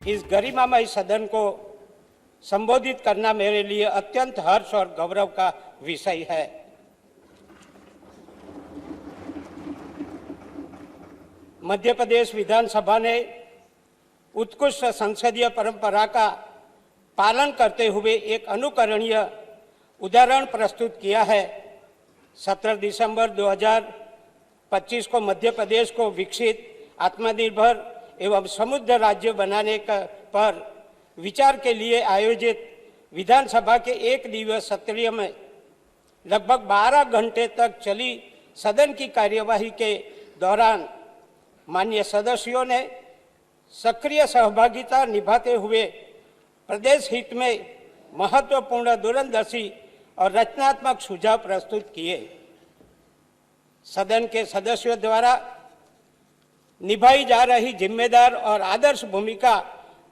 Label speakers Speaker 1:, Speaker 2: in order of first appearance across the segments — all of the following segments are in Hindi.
Speaker 1: इस गरिमामय सदन को संबोधित करना मेरे लिए अत्यंत हर्ष और गौरव का विषय है। मध्य प्रदेश विधानसभा ने उत्कृष्ट संसदीय परंपरा का पालन करते हुए एक अनुकरणीय उदाहरण प्रस्तुत किया है। 17 दिसंबर 2025 को मध्य प्रदेश को विकसित, आत्मनिर्भर एवं समृद्ध राज्य बनाने पर विचार के लिए आयोजित विधानसभा के एक दिवसीय सत्र में लगभग 12 घंटे तक चली सदन की कार्यवाही के दौरान माननीय सदस्यों ने सक्रिय सहभागिता निभाते हुए प्रदेश हित में महत्वपूर्ण, दूरंदर्शी और रचनात्मक सुझाव प्रस्तुत किए। सदन के सदस्यों द्वारा निभाई जा रही जिम्मेदार और आदर्श भूमिका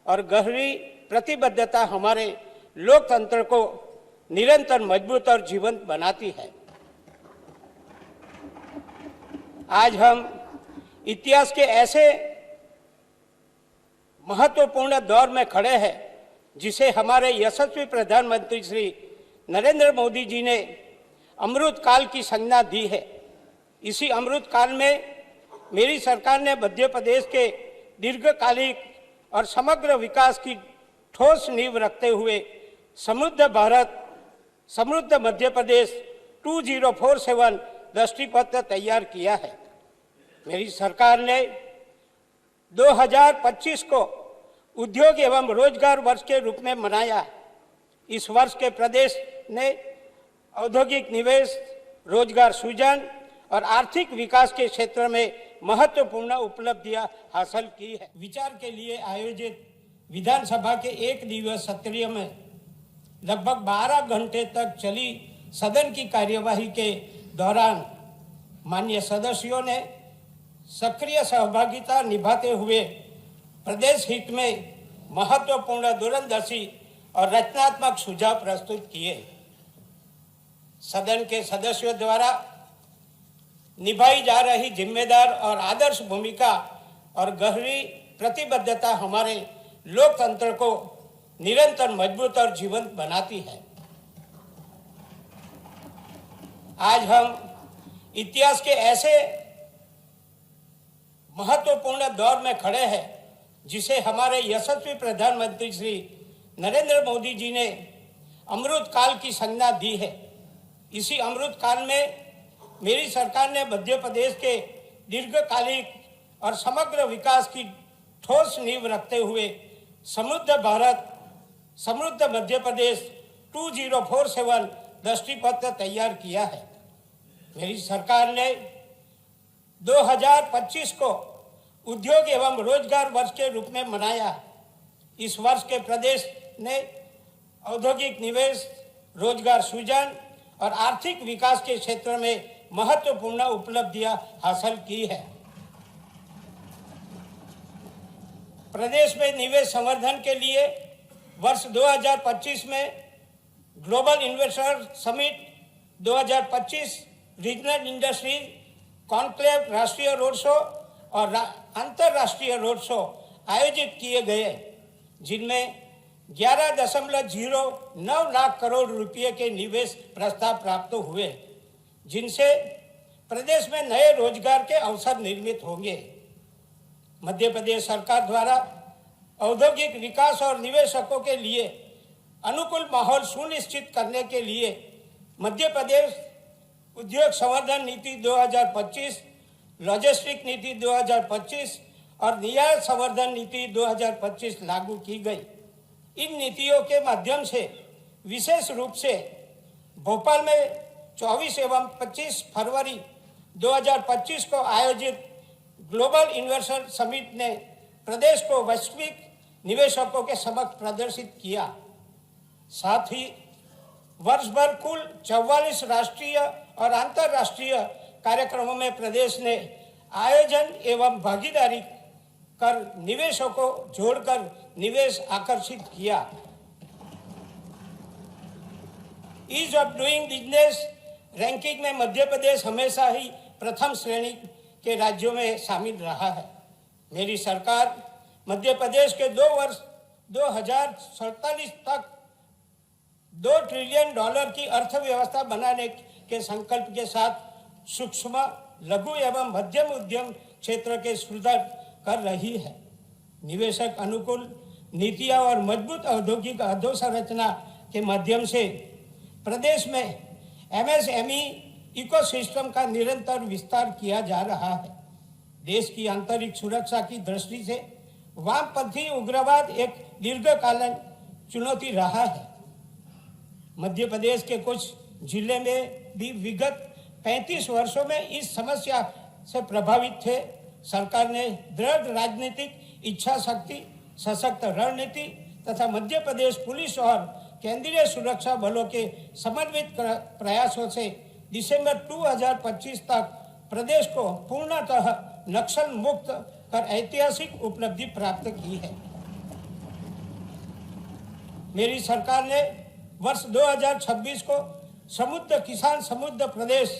Speaker 1: और गहरी प्रतिबद्धता हमारे लोकतंत्र को निरंतर मजबूत और जीवंत बनाती है। आज हम इतिहास के ऐसे महत्वपूर्ण दौर में खड़े हैं जिसे हमारे यशस्वी प्रधानमंत्री श्री नरेंद्र मोदी जी ने अमृत काल की संज्ञा दी है। इसी अमृत काल में मेरी सरकार ने मध्य प्रदेश के दीर्घकालिक और समग्र विकास की ठोस नींव रखते हुए समृद्ध भारत, समृद्ध मध्य प्रदेश 2047 दृष्टिपत्र तैयार किया है। मेरी सरकार ने 2025 को उद्योग एवं रोजगार वर्ष के रूप में मनाया। इस वर्ष के प्रदेश ने औद्योगिक निवेश, रोजगार सृजन और आर्थिक विकास के क्षेत्र में महत्वपूर्ण उपलब्धियां हासिल की है। विचार के लिए आयोजित विधानसभा के एक दिवसीय सत्र में लगभग 12 घंटे तक चली सदन की कार्यवाही के दौरान माननीय सदस्यों ने सक्रिय सहभागिता निभाते हुए प्रदेश हित में महत्वपूर्ण, दूरंदर्शी और रचनात्मक सुझाव प्रस्तुत किए। सदन के सदस्यों द्वारा निभाई जा रही जिम्मेदार और आदर्श भूमिका और गहरी प्रतिबद्धता हमारे लोकतंत्र को निरंतर मजबूत और जीवंत बनाती है। आज हम इतिहास के ऐसे महत्वपूर्ण दौर में खड़े हैं जिसे हमारे यशस्वी प्रधानमंत्री श्री नरेंद्र मोदी जी ने अमृत काल की संज्ञा दी है। इसी अमृत काल में मेरी सरकार ने मध्य प्रदेश के दीर्घकालिक और समग्र विकास की ठोस नींव रखते हुए समृद्ध भारत, समृद्ध मध्य प्रदेश 2047 दृष्टिपत्र तैयार किया है। मेरी सरकार ने 2025 को उद्योग एवं रोजगार वर्ष के रूप में मनाया। इस वर्ष के प्रदेश ने औद्योगिक निवेश, रोजगार सृजन और आर्थिक विकास के क्षेत्र में महत्वपूर्ण उपलब्धियां हासिल की है। प्रदेश में निवेश संवर्धन के लिए वर्ष 2025 में global investor summit 2025, regional industry conclave, राष्ट्रीय रोड शो और अंतर्राष्ट्रीय रोड शो आयोजित किए गए, जिनमें 11.09 लाख करोड़ रुपये के निवेश प्रस्ताव प्राप्त हुए, जिनसे प्रदेश में नए रोजगार के अवसर निर्मित होंगे। मध्य प्रदेश सरकार द्वारा औद्योगिक विकास और निवेशकों के लिए अनुकूल माहौल सुनिश्चित करने के लिए मध्य प्रदेश उद्योग संवर्धन नीति 2025, लॉजिस्टिक नीति 2025 और निर्यात संवर्धन नीति 2025 लागू की गई। इन नीतियों के माध्यम से विशेष रूप से भोपाल में 24 एवं 25 फरवरी 2025 को आयोजित ग्लोबल इन्वेस्टर समिट ने प्रदेश को वैश्विक निवेशकों के समक्ष प्रदर्शित किया। साथ ही वर्ष भर कुल 44 राष्ट्रीय और अंतर्राष्ट्रीय कार्यक्रमों में प्रदेश ने आयोजन एवं भागीदारी कर निवेशकों को जोड़कर निवेश आकर्षित किया। Ease of doing business ranking में मध्य प्रदेश हमेशा ही प्रथम श्रेणी के राज्यों में शामिल रहा है। मेरी सरकार मध्य प्रदेश के 2 वर्ष 2047 तक $2 ट्रिलियन की अर्थव्यवस्था बनाने के संकल्प के साथ सूक्ष्म, लघु एवं मध्यम उद्यम क्षेत्र के सुधार कर रही है। निवेशक अनुकूल नीतियां और मजबूत औद्योगिक अधोसंरचना के माध्यम से प्रदेश में एमएसएमई इकोसिस्टम का निरंतर विस्तार किया जा रहा है। देश की आंतरिक सुरक्षा की दृष्टि से वामपंथी उग्रवाद एक दीर्घकालीन चुनौती रहा है। मध्य प्रदेश के कुछ जिले में भी विगत 35 वर्षों में इस समस्या से प्रभावित थे। सरकार ने दृढ़ राजनीतिक इच्छा शक्ति, सशक्त रणनीति तथा मध्य प्रदेश पुलिस और केंद्रीय सुरक्षा बलों के समन्वित प्रयासों से दिसंबर 2025 तक प्रदेश को पूर्णतः नक्सल मुक्त कर ऐतिहासिक उपलब्धि प्राप्त की है। मेरी सरकार ने वर्ष 2026 को समृद्ध किसान समृद्ध प्रदेश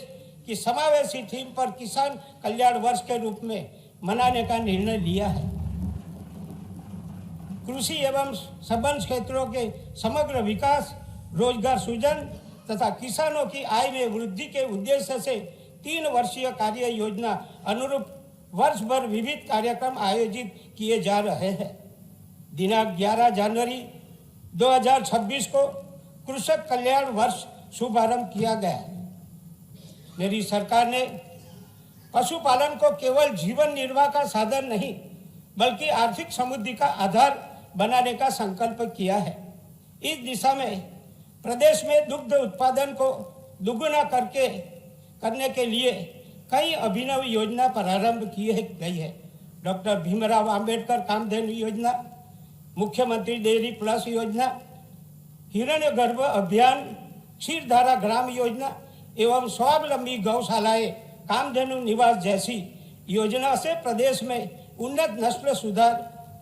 Speaker 1: की समावेशी थीम पर किसान कल्याण वर्ष के रूप में मनाने का निर्णय लिया है। कृषि एवं संबद्ध क्षेत्रों के समग्र विकास, रोजगार सृजन तथा किसानों की आय में वृद्धि के उद्देश्य से 3 वर्षीय कार्य योजना अनुरूप वर्ष भर विविध कार्यक्रम आयोजित किए जा रहे हैं। दिनांक 11 जनवरी 2026 को कृषक कल्याण वर्ष शुभारंभ किया गया। मेरी सरकार ने पशुपालन को केवल जीवन निर्वाह का साधन नहीं बल्कि आर्थिक समृद्धि का आधार बनाने का संकल्प किया है। इस दिशा में प्रदेश में दुग्ध उत्पादन को दुगुना करने के लिए कई अभिनव योजना प्रारंभ की गई है। डॉक्टर भीमराव अंबेडकर कामधेनु योजना, मुख्यमंत्री डेयरी प्लस योजना, हिरण्यगर्भ अभियान, क्षीरधारा ग्राम योजना एवं स्वावलंबी गौशालाएं, कामधेनु निवास जैसी योजना से प्रदेश में उन्नत नस्ल सुधार,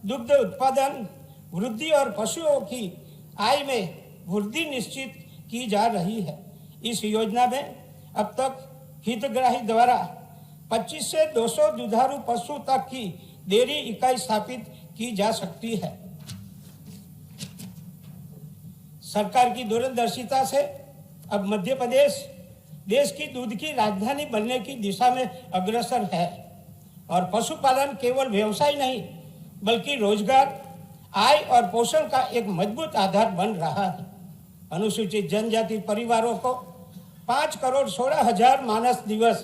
Speaker 1: दुग्ध उत्पादन वृद्धि और पशुओं की आय में वृद्धि निश्चित की जा रही है। इस योजना में अब तक हितग्राही द्वारा 25 से 200 दुधारू पशु तक की डेयरी इकाई स्थापित की जा सकती है। सरकार की दूरदर्शिता से अब मध्य प्रदेश देश की दूध की राजधानी बनने की दिशा में अग्रसर है और पशुपालन केवल व्यवसाय नहीं बल्कि रोजगार, आय और पोषण का एक मजबूत आधार बन रहा है। अनुसूचित जनजाति परिवारों को 5,16,000 मानस दिवस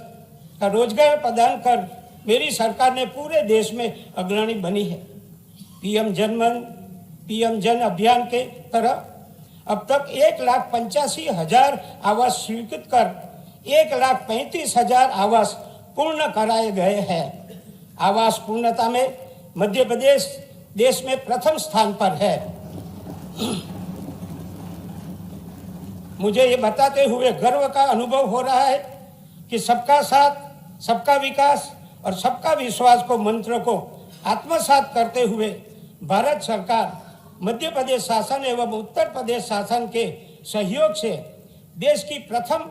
Speaker 1: का रोजगार प्रदान कर मेरी सरकार ने पूरे देश में अग्रणी बनी है। पीएम जन अभियान के तरह अब तक 1,85,000 आवास स्वीकृत कर 1,35,000 आवास पूर्ण कराए गए हैं। आवास पूर्णता में मध्य प्रदेश देश में प्रथम स्थान पर है। मुझे ये बताते हुए गर्व का अनुभव हो रहा है कि सबका साथ, सबका विकास और सबका विश्वास को मंत्र को आत्मसात करते हुए भारत सरकार मध्य प्रदेश शासन एवं उत्तर प्रदेश शासन के सहयोग से देश की प्रथम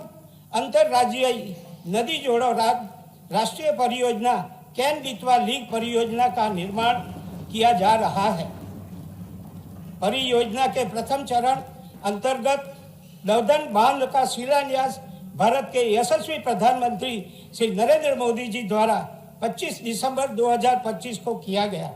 Speaker 1: अंतर्राज्यीय नदी जोड़ो राष्ट्रीय परियोजना कैन बेतवा लिंक परियोजना का निर्माण किया जा रहा है। परियोजना के प्रथम चरण अंतर्गत नौदन बांध का शिलान्यास भारत के यशस्वी प्रधानमंत्री श्री नरेंद्र मोदी जी द्वारा 25 दिसंबर 2025 को किया गया।